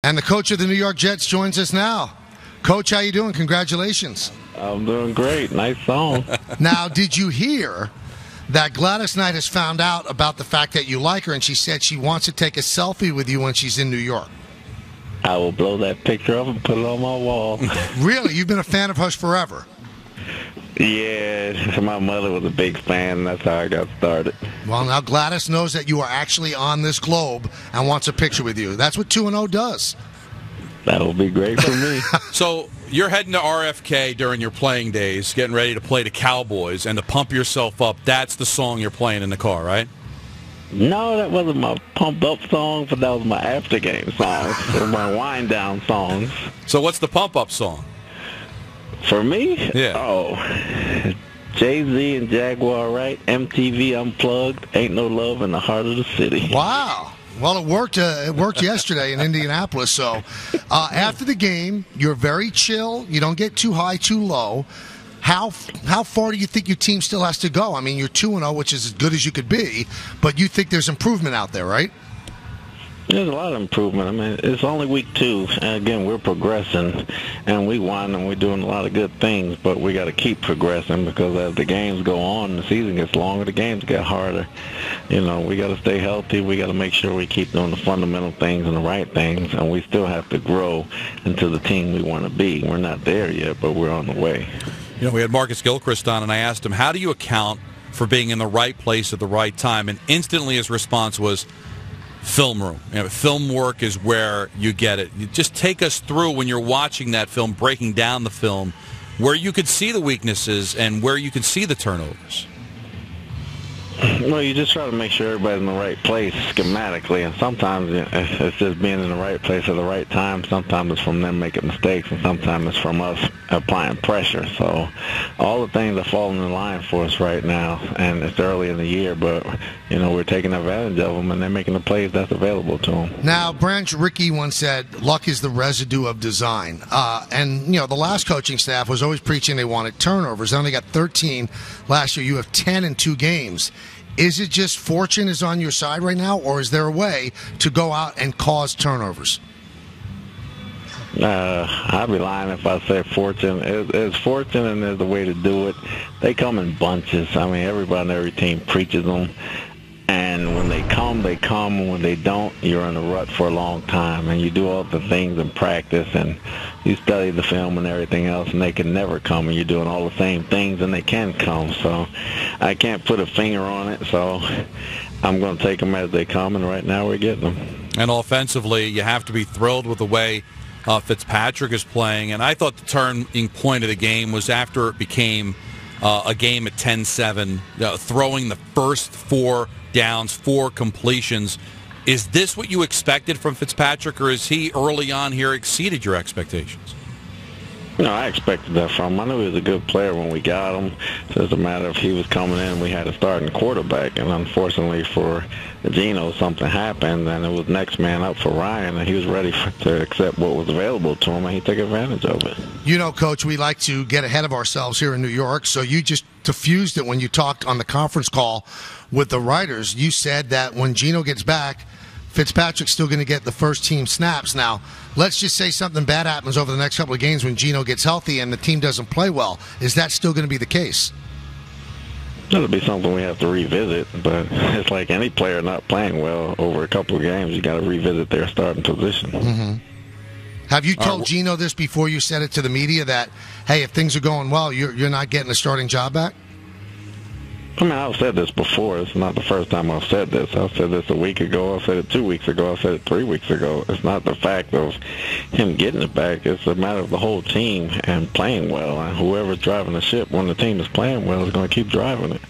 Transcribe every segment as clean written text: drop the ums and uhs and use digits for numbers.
And the coach of the New York Jets joins us now. Coach, how you doing? Congratulations. I'm doing great. Nice song. Now, did you hear that Gladys Knight has found out about the fact that you like her, and she said she wants to take a selfie with you when she's in New York? I will blow that picture up and put it on my wall. Really? You've been a fan of hers forever? Yeah, my mother was a big fan, and that's how I got started. Well, now Gladys knows that you are actually on this globe and wants a picture with you. That's what 2-0 does. That'll be great for me. So you're heading to RFK during your playing days, getting ready to play the Cowboys, and to pump yourself up, that's the song you're playing in the car, right? No, that wasn't my pump-up song, but that was my after-game songs, or my wind-down songs. So what's the pump-up song? For me? Yeah. Oh, Jay-Z and Jaguar, right? MTV Unplugged, Ain't No Love in the Heart of the City. Wow. Well, it worked. It worked yesterday in Indianapolis. So after the game, you're very chill. You don't get too high, too low. How far do you think your team still has to go? I mean, you're 2-0, which is as good as you could be, but you think there's improvement out there, right? There's a lot of improvement. I mean, it's only week 2, and again, we're progressing, and we won, and we're doing a lot of good things, but we got to keep progressing because as the games go on, the season gets longer, the games get harder. You know, we got to stay healthy. We got to make sure we keep doing the fundamental things and the right things, and we still have to grow into the team we want to be. We're not there yet, but we're on the way. You know, we had Marcus Gilchrist on, and I asked him, how do you account for being in the right place at the right time? And instantly his response was, film room. You know, film work is where you get it. You just take us through when you're watching that film, breaking down the film, where you could see the weaknesses and where you can see the turnovers. Well, you just try to make sure everybody's in the right place schematically, and sometimes it's just being in the right place at the right time. Sometimes it's from them making mistakes, and sometimes it's from us applying pressure. So all the things are falling in line for us right now, and it's early in the year, but you know we're taking advantage of them, and they're making the plays that's available to them. Now, Branch Rickey once said, luck is the residue of design. And, you know, the last coaching staff was always preaching they wanted turnovers. They only got 13 last year. You have 10 in 2 games. Is it just fortune is on your side right now, or is there a way to go out and cause turnovers? I'd be lying if I said fortune. It's fortune, and there's a way to do it. They come in bunches. I mean, everybody on every team preaches them. And when they come, they come. And when they don't, you're in a rut for a long time. And you do all the things in practice, and you study the film and everything else, and they can never come. And you're doing all the same things, and they can come. So I can't put a finger on it. So I'm going to take them as they come, and right now we're getting them. And offensively, you have to be thrilled with the way Fitzpatrick is playing. And I thought the turning point of the game was after it became a game at 10-7, throwing the first 4 downs, 4 completions. Is this what you expected from Fitzpatrick, or is he early on here exceeded your expectations? No, I expected that from him. I knew he was a good player when we got him. It's just a matter of he was coming in, we had a starting quarterback, and unfortunately for Geno, something happened, and it was next man up for Ryan, and he was ready to accept what was available to him, and he took advantage of it. You know, Coach, we like to get ahead of ourselves here in New York, so you just diffused it when you talked on the conference call with the writers. You said that when Geno gets back, Fitzpatrick's still going to get the first team snaps. Now, let's just say something bad happens over the next couple of games when Geno gets healthy and the team doesn't play well. Is that still going to be the case? That'll be something we have to revisit, but it's like any player not playing well over a couple of games, you got to revisit their starting position. Mm-hmm. Have you told Geno this before you said it to the media that, hey, if things are going well, you're not getting a starting job back? I mean, I've said this before. It's not the first time I've said this. I've said this a week ago. I said it 2 weeks ago. I said it 3 weeks ago. It's not the fact of him getting it back. It's a matter of the whole team and playing well. And whoever's driving the ship when the team is playing well is going to keep driving it.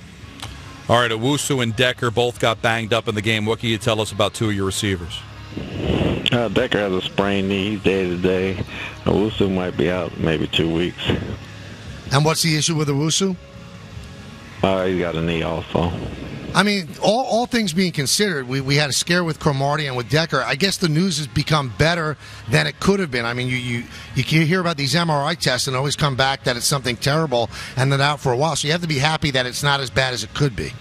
All right, Owusu and Decker both got banged up in the game. What can you tell us about 2 of your receivers? Decker has a sprained knee. He's day-to-day. Owusu might be out maybe 2 weeks. And what's the issue with Owusu? He's got a knee also. I mean, all things being considered, we had a scare with Cromartie and with Decker. I guess the news has become better than it could have been. I mean, you hear about these MRI tests and always come back that it's something terrible and then out for a while. So you have to be happy that it's not as bad as it could be.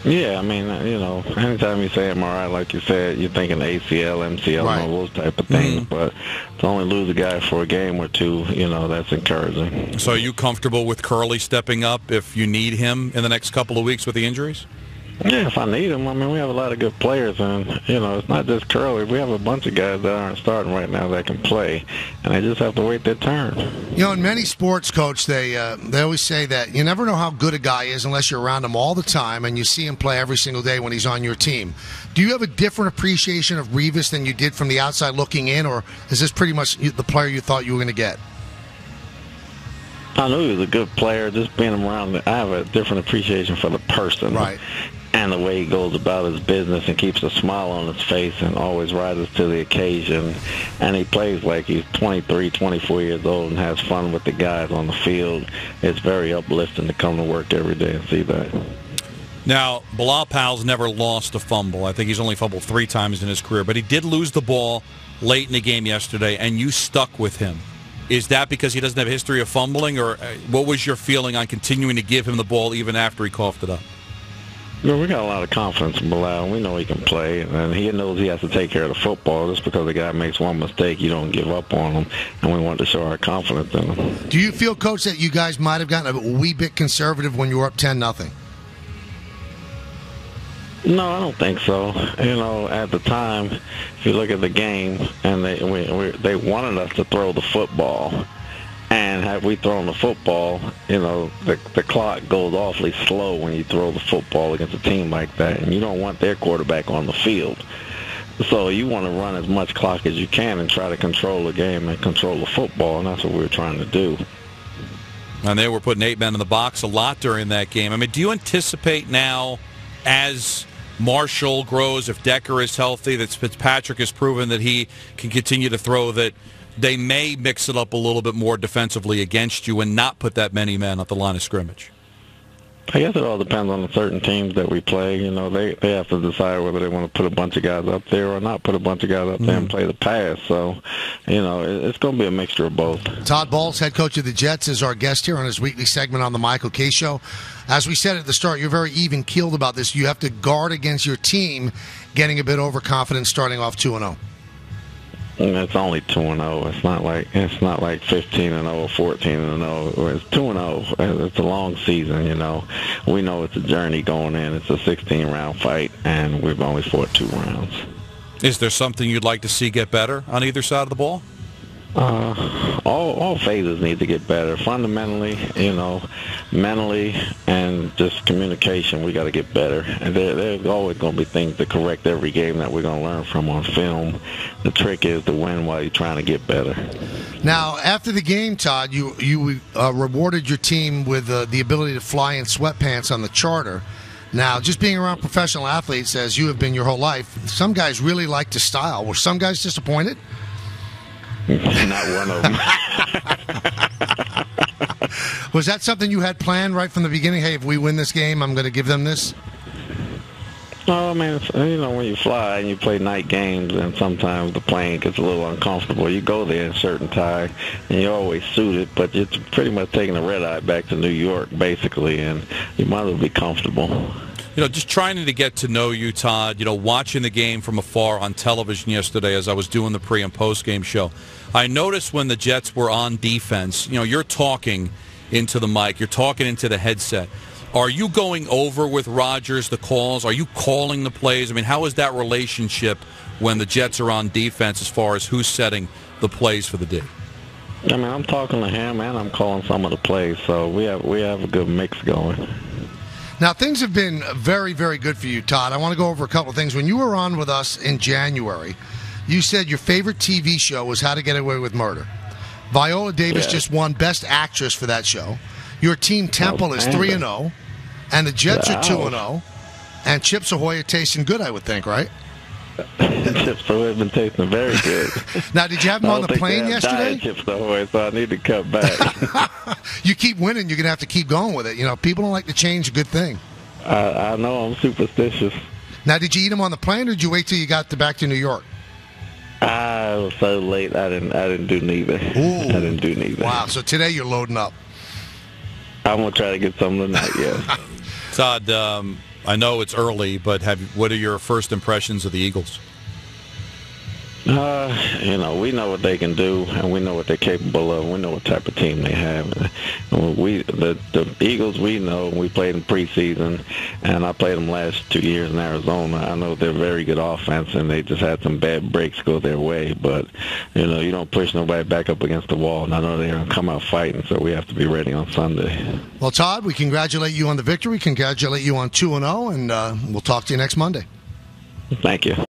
Yeah, I mean, anytime you say MRI, like you said, you're thinking ACL, MCL, Right. and all those type of things. But to only lose a guy for a game or two, that's encouraging. So are you comfortable with Curley stepping up if you need him in the next couple of weeks with the injuries? Yeah, if I need him, I mean, we have a lot of good players, and, it's not just Curley. We have a bunch of guys that aren't starting right now that can play, and they just have to wait their turn. In many sports, Coach, they always say that you never know how good a guy is unless you're around him all the time and you see him play every single day when he's on your team. Do you have a different appreciation of Revis than you did from the outside looking in, or is this pretty much the player you thought you were going to get? I knew he was a good player. Just being around, I have a different appreciation for the person. Right. And the way he goes about his business and keeps a smile on his face and always rises to the occasion. And he plays like he's 23, 24 years old and has fun with the guys on the field. It's very uplifting to come to work every day and see that. Now, Bilal Powell's never lost a fumble. I think he's only fumbled 3 times in his career. But he did lose the ball late in the game yesterday, and you stuck with him. Is that because he doesn't have a history of fumbling, or what was your feeling on continuing to give him the ball even after he coughed it up? We got a lot of confidence in Bilal. We know he can play, and he knows he has to take care of the football. Just because the guy makes one mistake, you don't give up on him, and we want to show our confidence in him. Do you feel, Coach, that you guys might have gotten a wee bit conservative when you were up 10-0? No, I don't think so. At the time, if you look at the game, and they wanted us to throw the football. And had we thrown the football, the clock goes awfully slow when you throw the football against a team like that. And you don't want their quarterback on the field. So you want to run as much clock as you can and try to control the game and control the football, and that's what we were trying to do. And they were putting 8 men in the box a lot during that game. I mean, do you anticipate now, as Marshall grows, if Decker is healthy, that Fitzpatrick has proven that he can continue to throw, that they may mix it up a little bit more defensively against you and not put that many men at the line of scrimmage? I guess it all depends on the certain teams that we play. They have to decide whether they want to put a bunch of guys up there or not put a bunch of guys up there and play the pass. So, it's going to be a mixture of both. Todd Bowles, head coach of the Jets, is our guest here on his weekly segment on the Michael Kay Show. As we said at the start, you're very even-keeled about this. You have to guard against your team getting a bit overconfident starting off 2-0. It's only 2-0. It's not like 15-0 or 14-0. It's 2-0. It's a long season. We know it's a journey going in. It's a 16-round fight, and we've only fought 2 rounds. Is there something you'd like to see get better on either side of the ball? All phases need to get better. Fundamentally, mentally, and just communication, we got to get better. And there's always going to be things to correct every game that we're going to learn from on film. The trick is to win while you're trying to get better. Now, after the game, Todd, you rewarded your team with the ability to fly in sweatpants on the charter. Now, just being around professional athletes, as you have been your whole life, some guys really like to style. Were some guys disappointed? Not one of them. Was that something you had planned right from the beginning? Hey, if we win this game, I'm going to give them this? Oh, man, when you fly and you play night games and sometimes the plane gets a little uncomfortable, you go there in a certain tie and you're always suited, but you're pretty much taking a red eye back to New York, basically, and you might as well be comfortable. Just trying to get to know you, Todd, watching the game from afar on television yesterday as I was doing the pre- and post-game show, I noticed when the Jets were on defense, you're talking into the mic, you're talking into the headset. Are you going over with Rodgers the calls? Are you calling the plays? I mean, how is that relationship when the Jets are on defense as far as who's setting the plays for the D? I mean, I'm talking to him and I'm calling some of the plays, so we have a good mix going. Now, things have been very, very good for you, Todd. I want to go over a couple of things. When you were on with us in January, you said your favorite TV show was How to Get Away with Murder. Viola Davis just won Best Actress for that show. Your team, Temple, is 3-0, and the Jets are 2-0. And Chips Ahoy are tasting good, I would think, right? Chips Ahoy have been tasting very good. Now, did you have them on the plane yesterday? Chips Ahoy, so I need to cut back. You keep winning, you're going to have to keep going with it. People don't like to change a good thing. I know, I'm superstitious. Now, did you eat them on the plane, or did you wait till you got back to New York? I was so late, I didn't do neither. Ooh. I didn't do neither. Wow, so today you're loading up. I'm going to try to get some tonight, yeah. Todd, I know it's early, but what are your first impressions of the Eagles? We know what they can do, and we know what they're capable of. We know what type of team they have. The Eagles, we know. We played in preseason, and I played them last 2 years in Arizona. I know they're very good offense, and they just had some bad breaks go their way. But, you don't push nobody back up against the wall, and I know they're going to come out fighting, so we have to be ready on Sunday. Well, Todd, we congratulate you on the victory. Congratulate you on 2-0, and we'll talk to you next Monday. Thank you.